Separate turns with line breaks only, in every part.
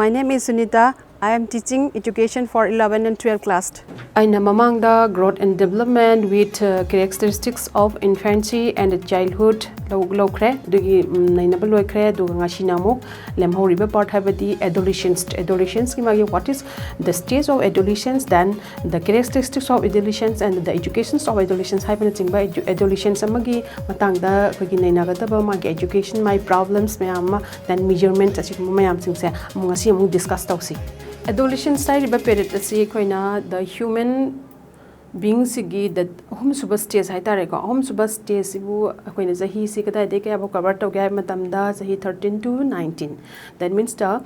My name is Sunita. I am teaching education for 11 and 12 class.
Aina mamangda growth and development with characteristics of infancy and childhood lowkre dugi nainaba loikre duga ngashina mo lemhoriba part habadi adolescence ki magi what is the stage of adolescence, then the characteristics of adolescence and the educations of adolescence haibana chingba adolescence amagi matangda kogi nainagadaba magi education my problems mayama then measurement asigma mayam chingse ngasi amu discuss tawsi. Adolescence period the human being that home super stage home super stage zahi sikata de ke cover to ga matamda zahi 13 to 19. That means the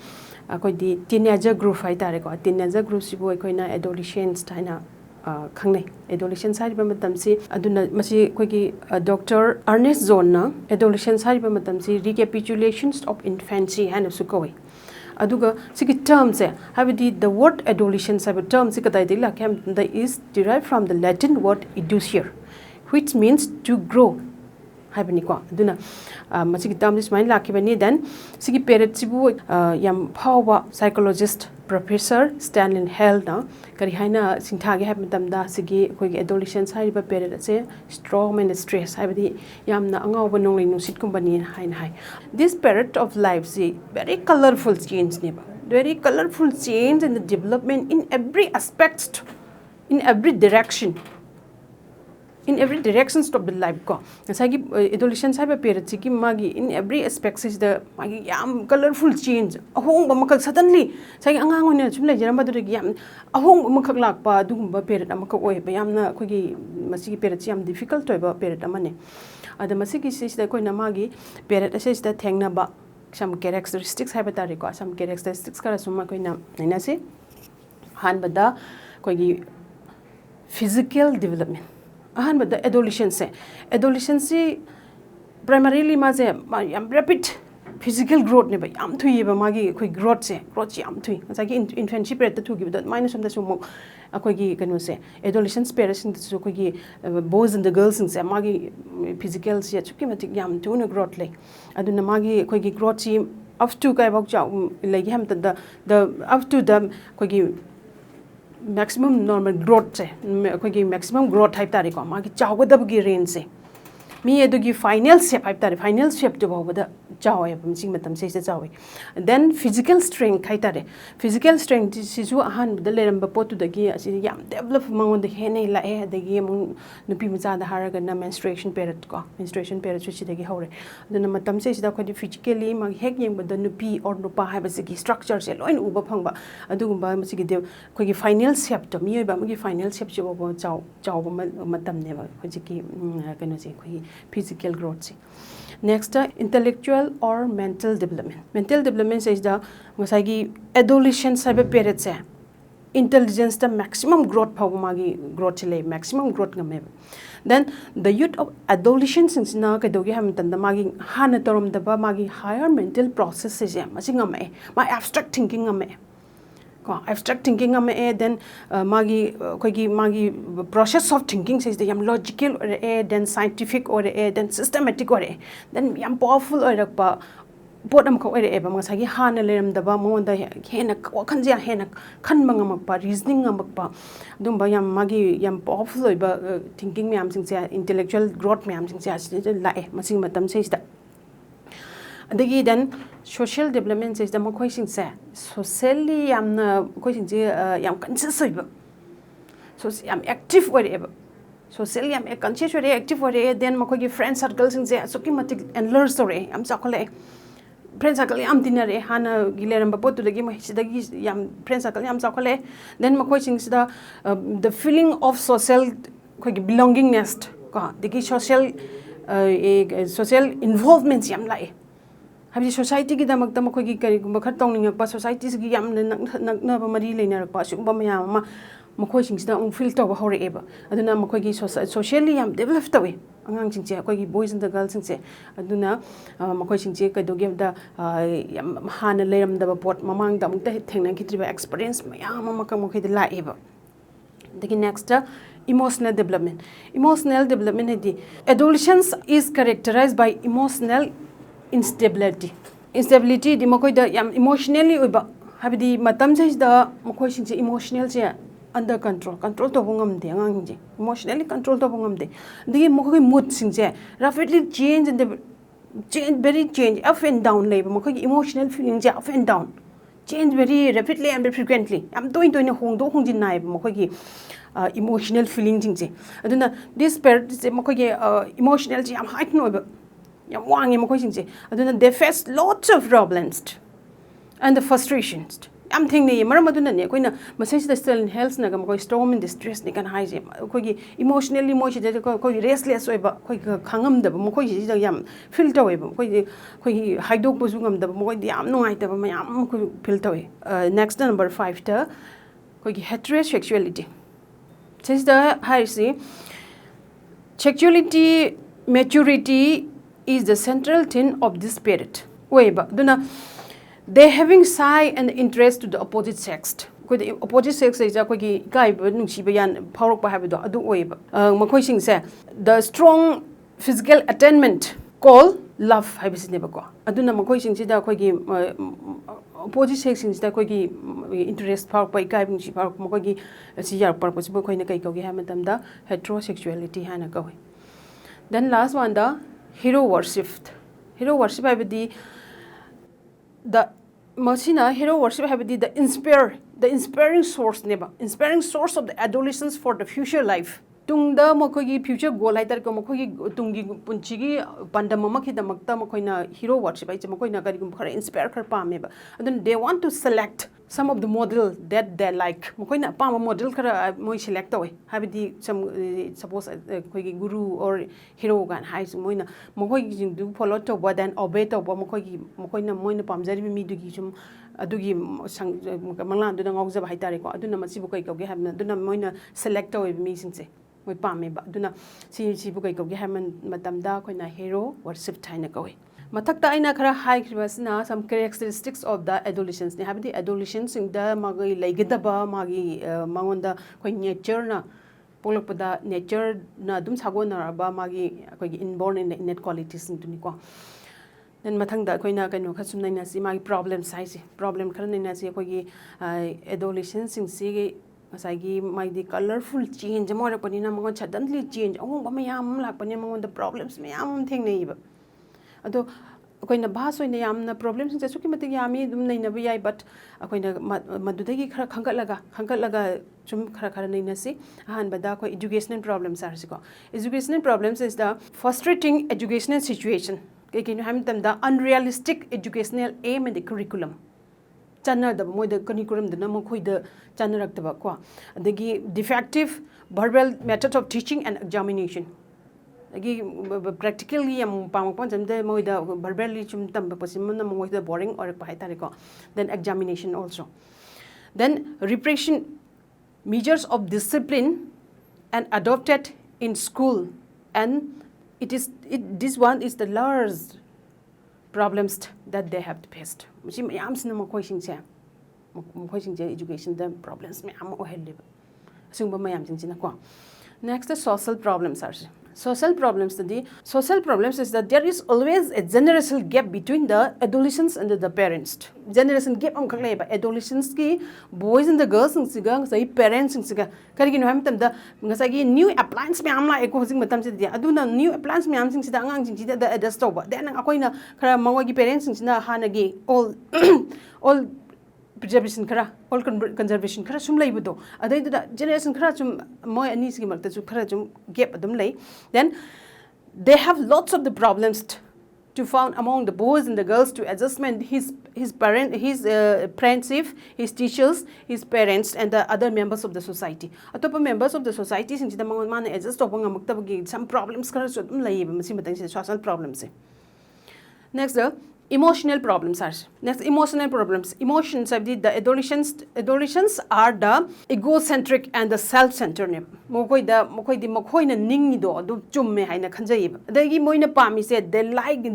teenager group teenager group sibu adolescence taina khangna adolescence matamsi aduna masi Dr. Ernest Zona adolescence matamsi recapitulations of infancy and sukoi. Aduga siki terms the word adolescence term is derived from the Latin word educere, which means to grow. Aduna masiki term is mind lakibani then siki period sibu yam power psychologist Professor Stanley Hell na kari haina singthage have matamda sigi koi adolescence haiba period se strong and stress habadi yamna angawa nongling nusit company hain. This period of life is very colorful change very colorful change in the development in every aspect, in every direction. In every directions of the life ko nasagi adolescence have period siki magi in every aspect is the magi yam colorful change ahong bamakak suddenly sagi angang one chum le jaramba du yam ahong bamakak lakpa dugumba period amakak oi ba yamna khogi masigi period yam difficult toiba period amane ada masigi is the koina magi period is the thengna ba some characteristics have tari ko some characteristics kara suma koina naina se han bada kogi physical development but the adolescence primarily maze rapid physical growth ne ba yam thui ba magi khoi growth yam thui sagi infancy period to give that minus the sum akoi gi kanu se adolescence period so koi gi boys and the girls se magi physical se chukimatic yam tu na growth le aduna magi khoi gi growth up to kai bok ja like ham the up to the koi gi maximum normal growth maximum growth type tariko magi chawgadabgi range se mi edugi final shape type tare final shape to bawda chawe bamsing matam se chawe then physical strength kai tare physical strength sisu ahan da leramba potu dagi asi yam develop mangon de hene la e dagi mun nupi macha da haraga na menstruation period su dagi hore duna matam se da khodi physically mag hek yeng bada nupi or nupa ha basigi structure se loin uba phangba adugumba masigi de khoi final shape to mi ba magi final shape se bo chaw matam ne ba khojiki kanu se khoi physical growth. Next, intellectual or mental development. Mental development says the adolescence period se intelligence the maximum growth growth maximum growth then the youth of adolescence since na kadogi hamtan the magi hana torom the magi higher mental processes my abstract thinking abstract thinking then magi process of thinking says the logical or then scientific or then systematic or then yam powerful or bodam ko ere ba masagi hana leram da ba mo da hena wakanja hena khan manga pa reasoning pa dum ba yam magi yam powerful ba thinking me am sing intellectual growth me am sing la masing matam says that then social development says the makoi sing socially yam na koi sing yam conscious so yam active whatever socially yam conscious or active or then makoi friend circle sing so kimatic and learn story am sakole friend circle yam dinare hana gileram ba potu lagi mai sidagi yam friend circle yam sakole then makoi sing the feeling of social koi belongingness ka digi social involvement yam lai habi society ki damak dam khoi gi kari gumba khat tongning pa society gi yam na ba mari leina pa su ba mayam ma makhoi sing sida feel to ba hore eba aduna makhoi gi socially yam develop tawe angang sing che khoi gi boys and the girls sing che aduna makhoi sing che kai do game da yam hana leram da ba pot mamang da mukta thengna ki ba experience mayam ma ka makhoi da la eba the next emotional development is the adolescence is characterized by emotional instability di makoi da yam emotionally oiba habidi matam se da mokoi sing se emotional se under control to bungam de ngang je emotionally control to bungam de di mokoi mood sing se rapidly change in the change up and down labor mokoi emotional feeling je up and down change very rapidly and very frequently am doing hong do hong jin nai mokoi emotional feeling jing je aduna this pair mokoi emotional je am height no ba yam wang mokoi sing je aduna they face lots of problems and the frustrations I'm thinking maram aduna ne koina message the still in health na gam koi storm in distress ni kan hai je koi emotionally mo je koi restless oi ba koi khangam da mo koi ji yam feel to oi ba koi haidok bu ngam da mo koi yam ngai ta ba yam koi feel to oi next number 5 ta koi heterosexuality says the hai si sexuality maturity is the central theme of this spirit oi ba duna they having sigh and interest to the opposite sex ko the opposite sex is ko gi kai ba nung si ba yan phawrok ba habido adu oi ba makoi sing se the strong physical attainment call love habis ne ba ko aduna makoi sing si da ko gi opposite sex sing da ko gi interest phawrok ba kai bung si phawrok makoi gi si yar par ko si ba koi na kai ko gi ha matam da heterosexuality hana ko then last one the hero worship habidi the Masina hero worship have the inspiring source neba inspiring source of the adolescents for the future life tungda mokogi future goal hai tar ko mokogi tungi punchigi pandam ma khi damakta mokoina hero worship ai mokoina gari gum khara inspire khar pame ba then they want to select some of the model that they like mokoina pama model khara moi select toy habidi some suppose koigi guru or hero gan hai moina mokogi jing du follow to ba then obey to ba mokoina moina pamjari mi du gi sum adugi manglan du ngau jab hai tare ko aduna masibu kai ko ge hamna aduna moina select toy mi sing se moi pame ba aduna si bu kai ko ge haman matam da koina hero worship thaina ko mathakta aina khara high kribasna some characteristics of the adolescents ne habidi adolescents in the magi laigidaba magi mangonda koi nature na polokpada nature na dum sagona ba magi koi inborn in the innate qualities tuni ko then mathang da koina kaino khasum naina si magi problem size problem khara naina si koi adolescents sing si masagi my the colorful change more panina mangon suddenly change ong ba mayam lakpani mangon the problems mayam thing nei ba ado akoina bhas oina yamna problems se suki mati yami dum nei na ba yai but akoina madudagi khara khangatlaga chum khara nei na si han bada ko educational problems are siko educational problems is the frustrating educational situation ke ham tam the unrealistic educational aim and the curriculum chana da moi the curriculum da mo khoi da chana rak da ko adagi defective verbal method of teaching and examination agi practically am pangpon jamde moi da verbally chum tam pasim na moi da boring or pa hai tare ko then examination also then repression measures of discipline and adopted in school and this one is the large problems that they have faced musi mayam sin mo khoi sing se education the problems me am o helle sing ba mayam sing na ko next the social problems are social problems is that there is always a generational gap between the adolescents and the parents generation gap am khaklai ba adolescents ki boys and the girls sing siga sai parents sing siga kari gi no ham tam da ngasai gi new appliance me am la eko sing matam se dia aduna new appliance me am sing sida angang sing sida adjust to ba then akoina khara mangwa gi parents sing sina hana gi all preservation khara all conservation khara sum laibudo adai da generation khara chum moi ani sigi makta chu khara chum gap adum lai then they have lots of the problems to found among the boys and the girls to adjustment his friendship his teachers his parents and the other members of the society atopa members of the society sing sida man adjust to bang makta gi some problems khara chu adum lai ba masi matang se social problems next the emotional problems are next emotional problems emotions of the adolescents are the egocentric and the self-centered mokoi na ningi do adu chumme haina khanjai adagi moina pami se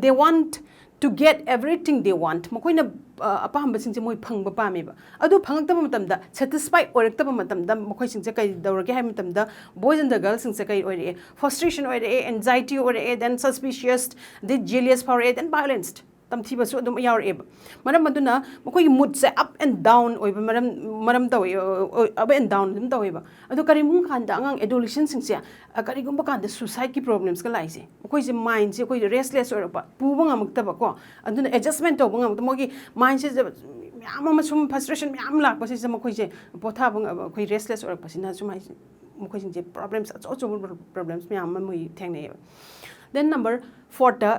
they want to get everything they want mokoina apam sing se moi phangba pami ba adu phangta matam da satisfy orekta matam da mokoi sing se kai dawrage ha matam da boys and the girls sing se kai ore frustration ore anxiety ore then suspicious the jealous for it and violence tamthiba su adum yaur eb maram maduna mokoi mood se up and down oiba maram taw up and down dum taw eba adu kari mung khan da angang adolescent sing se kari gum ba kan da suicide ki problems ka lai se mokoi se mind se koi restless or ba pu ba ngamuk ta ba ko aduna adjustment to ba ngamuk mogi mind se myam ma sum frustration myam lak ba se mokoi se potha ba koi restless or ba sina sum mokoi sing je problems so problems myam ma moi theng ne then number 4 ta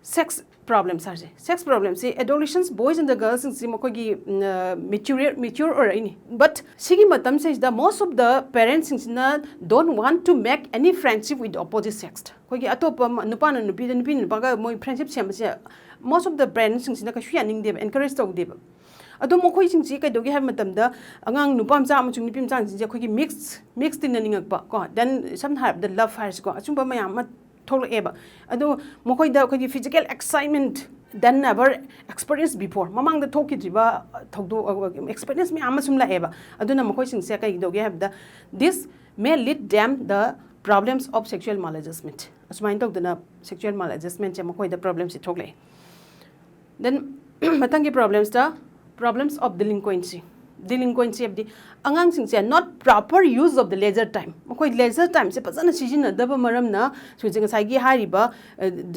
sex problems are sex problems see adolescents boys and the girls in simokogi mature or any but sigi matam says the most of the parents in don't want to make any friendship with the opposite sex kogi atopa nupa na nupi nupa ga moi friendship sem se most of the parents in ka shuaning dem encourage to dem ado mokoi sing si kai dogi ha matam da angang nupa mcha amchung nipim chang si kogi mix tin ningak ba ko then some have the love fires ko achumba mayam eba ado mokoi da koi physical excitement than never experienced before mamang da thoki jiba thogdo experience me amasum la eba aduna mokoi sing se kai doge have the this may lead them the problems of sexual maladjustment asmain tok dana sexual maladjustment che mokoi da problems thokle then matangi problems of delinquency of the angang sing se not proper use of the leisure time mokoi leisure time se pazana sijina daba maram na so jing sai gi hariba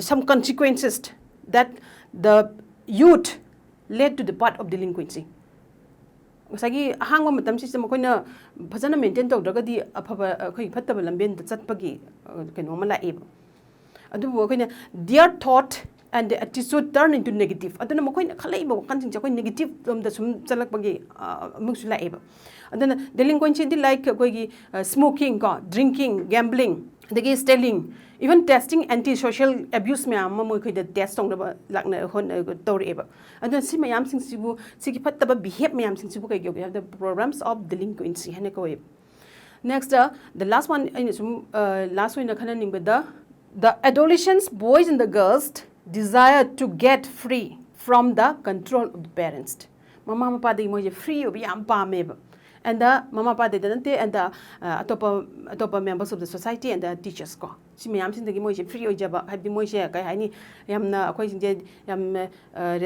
some consequences that the youth led to the part of delinquency sagi hangwa matam si mokoi na phajana maintain tawdraga di afaba khoi phattaba lamben da chatpagi keno mala eba adu bo khoi na their thought and the attitude turn into negative aduna mokoi na khalai ba kan sing koi negative da sum chalak bagi mungsu la eba aduna delinquency di like koi gi smoking ko drinking gambling dagi stealing even testing anti-social abuse me am moi khoi da test tong da lakna hon tor eba aduna si mayam sing sibu si ki phatta ba behave mayam sing sibu kai gi the programs of delinquency hane ko next the last one last one khana ning ba the adolescents boys and the girls desire to get free from the control of the parents mama papa de moi free obi am pa meba and the mama papa de dante and the atopa members of the society and the teachers ko si mayam sin de moi free oi jaba habi moi se kai hani yamna akoi sing je yam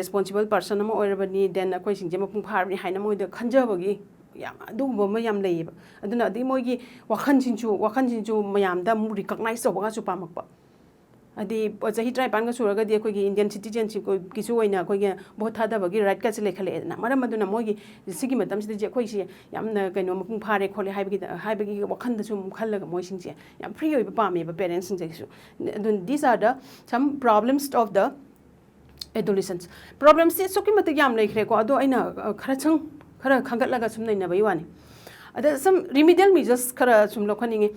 responsible person ma oirabani then akoi sing je mapung phar ni haina moi de khanjabagi yam adu bo ma yam leiba aduna adi moi gi wakhan sinchu mayam da mu recognize so ba su pamak ba adi jahi try pan ga suraga di koi gi indian citizenship ko kisu oina koi ge bo thada bagi right ka chile khale na maram maduna moi gi sigi matam si je koi si yamna kaino mapung phare khole haibagi wakhan da sum khallaga moi sing je yam free oi ba me ba parents sing je su these are the some problems of the adolescents problems se soki mat yam lai khre ko ado aina khara khangat laga sum nai na bai wani ada some remedial measures khara sum lokhaningi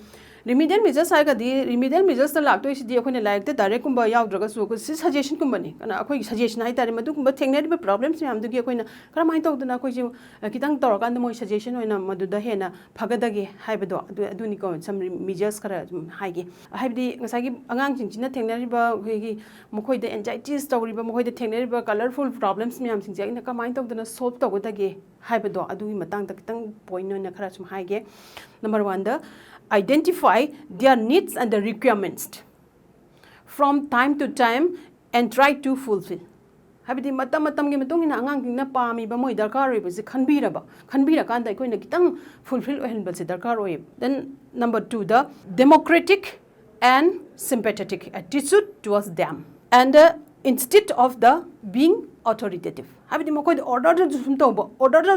remedial measures ai ga di remedial measures ta lak to isi di akhone like te direct kumba yaw draga su ko si suggestion kumba ni kana akhoi suggestion ai tare madu kumba thengna ri problems me am du gi akhoi na kara mai to duna akhoi ji kitang tor kan da moi suggestion oina madu da hena phagadagi haibado adu ni ko some measures kara hai gi haibdi ngasai gi angang jing china thengna ri ba khoi gi mokoi da anxieties to ri ba mokoi da thengna ri ba colorful problems me am sing ja ina ka mai to duna solve to go da gi haibado adu gi matang ta kitang point oina khara sum hai ge number 1 the identify their needs and the requirements from time to time and try to fulfill habidi matam gi matung ina angang king na pami ba moi darkar oi ba se khanbira kan da koina kitang fulfill ohen ba se darkar oi then number 2 the democratic and sympathetic attitude towards them and instead of the being authoritative habidi mokoi order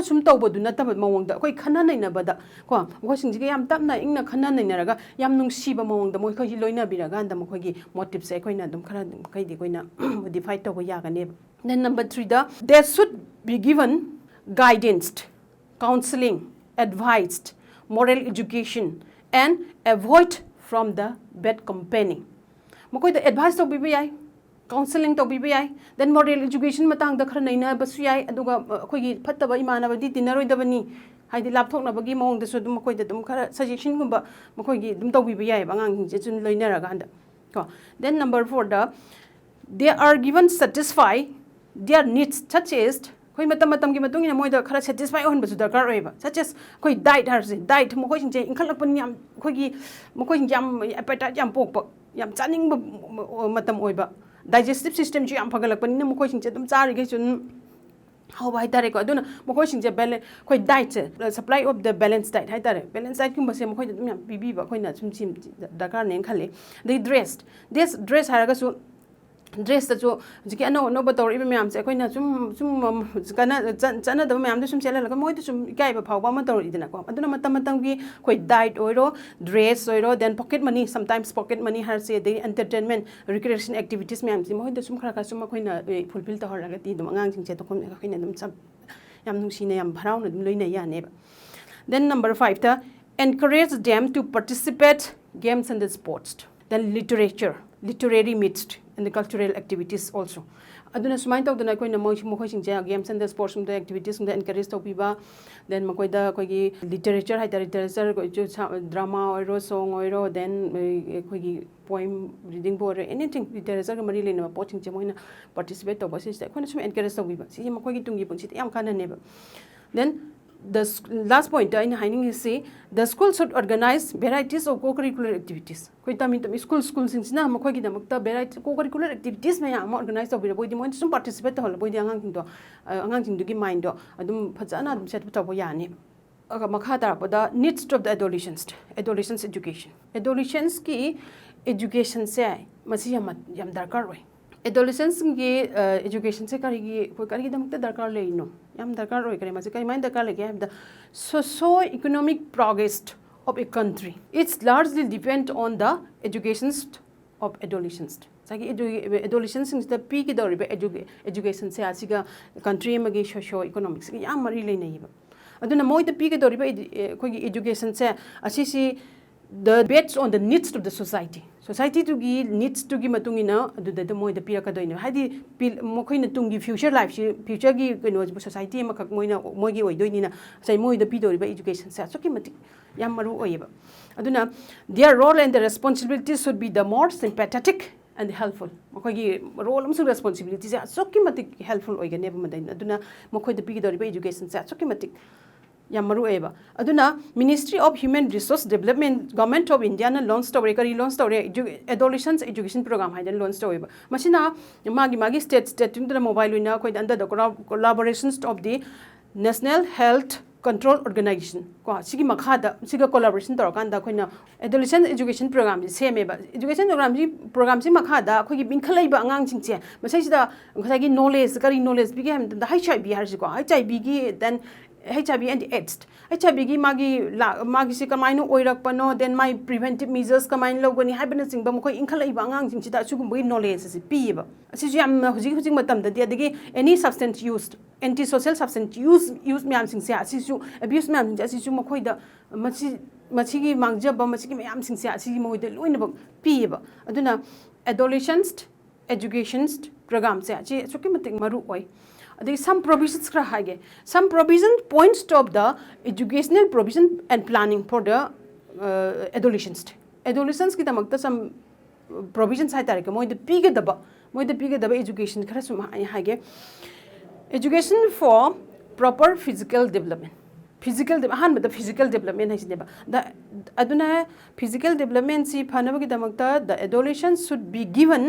sum tawba du nata ba mawong da koi khana nai na ba da ko go sing ji yam tap na ingna khana nai na raga yam nung si ba mawong da moi khoi loina bi raga da mokoi gi motive se koi na dum khara kai di koi na modify to go ya ga ne then number 3 there should be given guidance counseling advice moral education and avoid from the bad company mokoi da advice to bi yai counseling to bi yai then moral education matang da khara naina basu yai aduga khoi gi phattaba imana ba di tinaroi da bani haidi lapthok na bagi mong da su dum khoi da dum khara suggestion gumba mokoi gi dum to bi yai bangang je chun loina ra ga anda ko then number 4 they are given satisfy their needs such as khoi matam gi matung ina moi da khara satisfy on basu darkar oiba such as khoi diet mokoi sing je inkhal pan yam khoi gi mokoi yam appetite yam pok yam chaning matam oiba digestive system ji am phagalakpanina mokoi singche dum chari ge chun how hai tare ko aduna mokoi singche balance khoi diet supply of the balanced diet hai tare balanced diet kum base mokoi dum yam bibi ba khoi na chum chim dakar ne khale they dressed this dress haraga su dress ta jo jiki ano no ba tori myam se khoi na chum kana chana da myam da chum chela la moi da chum kai ba phau ba ma tori dina ko aduna matam gi khoi diet oiro dress oiro then pocket money sometimes pocket money har se the entertainment recreation activities myam si moi da chum khara ka chum khoi na fulfill ta hor la ti dum angang sing che to khom khoi na dum cham yam nung si ne yam bharau na dum loi na ya ne ba then number 5 ta encourage them to participate games and the sports then literary mixed and the cultural activities also aduna sumai taw dana koina mokoi sing ja games and the sports the activities the encourage to piba then mokoi da koi gi literature hai literature ko drama or song or then koi gi poem reading board anything literature ga mari lena po sing je moina participate to ba si koina sum encourage to piba si mokoi gi tungi punchi yam kana ne ba then the last point in hiding is say the school should organize varieties of co-curricular activities koi tami school sing na mokoi gi damakta variety co-curricular activities me am organize to boi di mon sum participate hol boi di angang sing do gi mind do adum phajana adum set to bo yani aga makha tar poda needs of the adolescents education ki education se masi yam darkar oi adolescents ki education se kari gi damakta darkar le no yam darkar oi kare masi kari mind darkar le ge the socio-economic progress of a country it's largely depend on the education of adolescents sagi adolescents the p ki dori education se asiga country magi socio-economics ki yam mari le nei ba aduna moi the p ki dori koi education se asisi the based on the needs of the society to gi needs to gi matungina adu da moi da pira ka doino hadi mokoi na tungi future life future gi no society ma khak moi gi oi doini na sai moi da pi dori ba education sa so ki mati yam maru oiba aduna their role and the responsibilities should be the more sympathetic and helpful mokoi gi role am responsibilities so ki mati helpful oiga ne ba madai aduna mokoi da pi dori ba education sa so ki mati yamaru eba aduna Ministry of Human Resource Development Government of India na launch story adolescents education program hai launch story ba masina magi state na mobile na koi under the collaborations of the National Health Control Organization ko sigi makha da siga collaboration tor kan da koina adolescent education program ji seme ba education program si makha da khoi gi bin khalai ba angang sing che masai sida khagi knowledge bi gam da HIV har ji ko HIV gi then HIV and AIDS HIV gi magi si kamaino oirakpano then my preventive measures kamain logani haibana singba mokoi inkhalai ba angang sing sida su gumbi knowledge si pi ba asi ju am hujing matam da dagi any substance used antisocial substance use myam sing se asi su abuse myam asi su mokoi da machi gi mangja ba machi gi myam sing se asi moi da loina ba pi ba aduna adolescents education program se asi su ki matik maru oi there is some provisions some provision points to the educational provision and planning for the adolescents ki tamakta some provisions hai tare moi the piga education khara sum hage education for proper physical development the physical development hai sineba the aduna physical development si phanaba ki damakta the adolescents should be given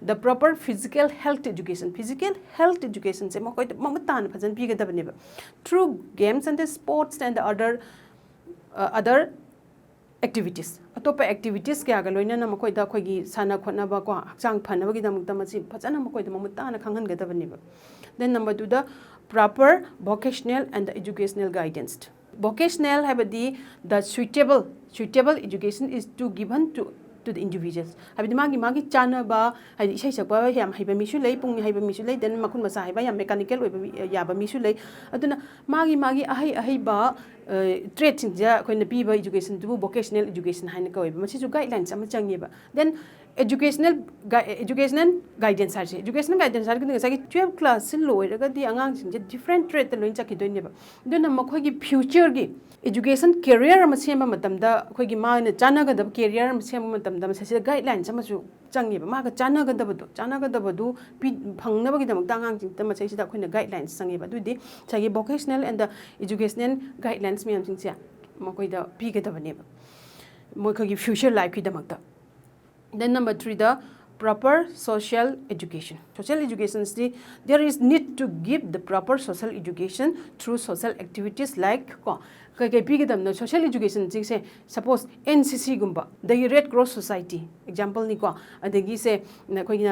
the proper physical health education se mokoi mamatan phajan pi ga dabane ba through games and the sports and the other activities atopa activities kya ga loina na mokoi da khoi gi sana khona ba ko hakchang phanaba ki damakta masi phajana mokoi da mamatan khanghan ga dabane ba then number 2 the proper vocational and the educational guidance vocational habadi the suitable education is to given to the individuals habidi magi chana ba hadi isai sakba yam haiba misu lei pung haiba misu lei then makun masa haiba yam mechanical yaba misu lei aduna magi ahai ba trade sing ja koina pi ba education tu vocational education haina ko ba masi ju guidelines am changi ba then educational guidance har ki sagi 12 class sin loiraga di angang sing je different trade te loin chaki doine ba duna makhoi gi future gi education career ma sema matam da khoi gi ma na chana ga da career ma sema matam da masi guidelines am chu changi ba ma ga chana ga da bu phangna ba gi da mak angang sing ta ma sai sida khoi na guidelines changi ba du di sagi vocational and the educational guidelines me am sing sia makhoi da pi ga da bane ba moi khoi gi future life ki da mak da then number 3 the proper social education. Social education is there is need to give the proper social education through social activities like social education say suppose NCC gumba the Red Cross Society example ni ko adagi se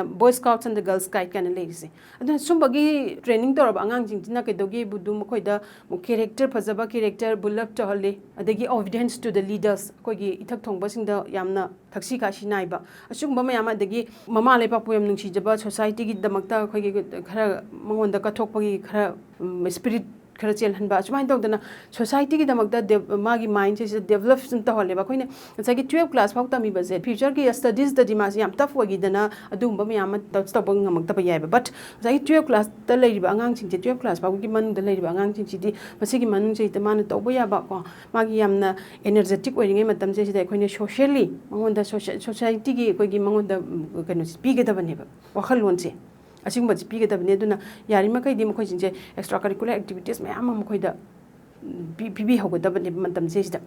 Boy Scouts and the Girl Scout kind of ladies adun sumbagi training tor angang jing na kedogi budu mokoi da character phajaba character bulap chahale adagi evidence to the leaders koigi ithak thongba sing da yamna thaksi kashi naiba asugba mayam adagi mama lepa poem nungsi jaba society gi damakta koigi khara mangonda kathokpagi khara spirit खरा चेल हनबा सुमाइन तौदना society की दमकदा मागी mind से develop सुन तहले बा खोइने सगी 12 class फाउ तमी बजे future की स्टडीज द दिमास याम टफ वगिदना अदुम याम तब ngमक तब याइबा बट सगी 12 क्लास त लेरिबा अंगांग सिंग 12 क्लास फाउ की मन द लेरिबा अंगांग सिंग सिदी मसिगी मन से त मान तब याबा को मागी यामना एनर्जेटिक ओइरिंगे मतम से सिदा खोइने सोशली मंगोंदा सोसाइटी की कोई की मंगोंदा कनो पीगदबनेबा वखल लोनसे असिंग बच पीगदबने दुना यारिमा कइदि मखोइ सिंजे एक्स्ट्रा करिकुलर एक्टिविटीज मयाम मखोइदा पीबी होगदबने मतम सेसिदा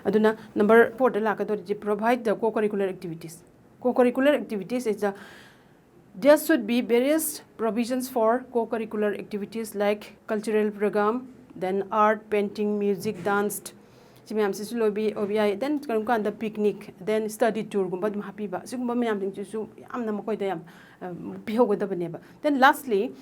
अदुना नंबर 4 दा लाकदो provide the co-curricular activities. Co-curricular activities is there should be various provisions for co-curricular activities like cultural program, then art, painting, music, dance. Simyam sisu lobi obi then kan the picnic, then study tour gumba dum happy ba sigumba mayam ting su am na makoy da yam bihogodabane ba. Then lastly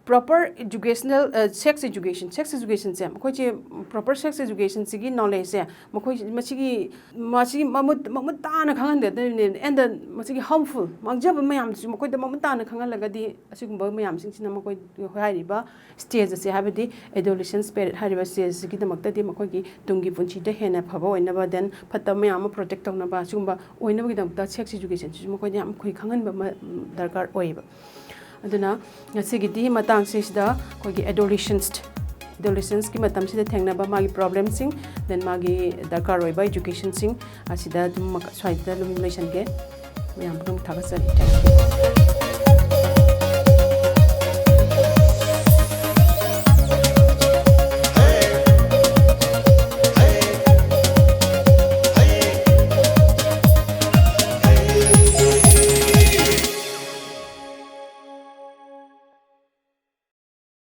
proper educational sex education se mkhoi che proper sex education sigi knowledge se mkhoi machigi mamut ta na khangan de and the machigi harmful mangjab mayam su mkhoi da mamut ta na khangan lagadi asigumba mayam sing sina mkhoi hairi ba stage se habidi adolescence period hariba stage sigi da makta di mkhoi gi tungi punchi da hena phaba oina ba then phatta mayam protect tawna ba asigumba oina ba gi da sex education su mkhoi yam khoi khangan ba darkar oiba aduna ngasigi matang sida kogi adolescence ki matam sida thengna ba magi problem sing then magi darkar roiba education sing asida dum swaida lumination ge mayam dum thagasari.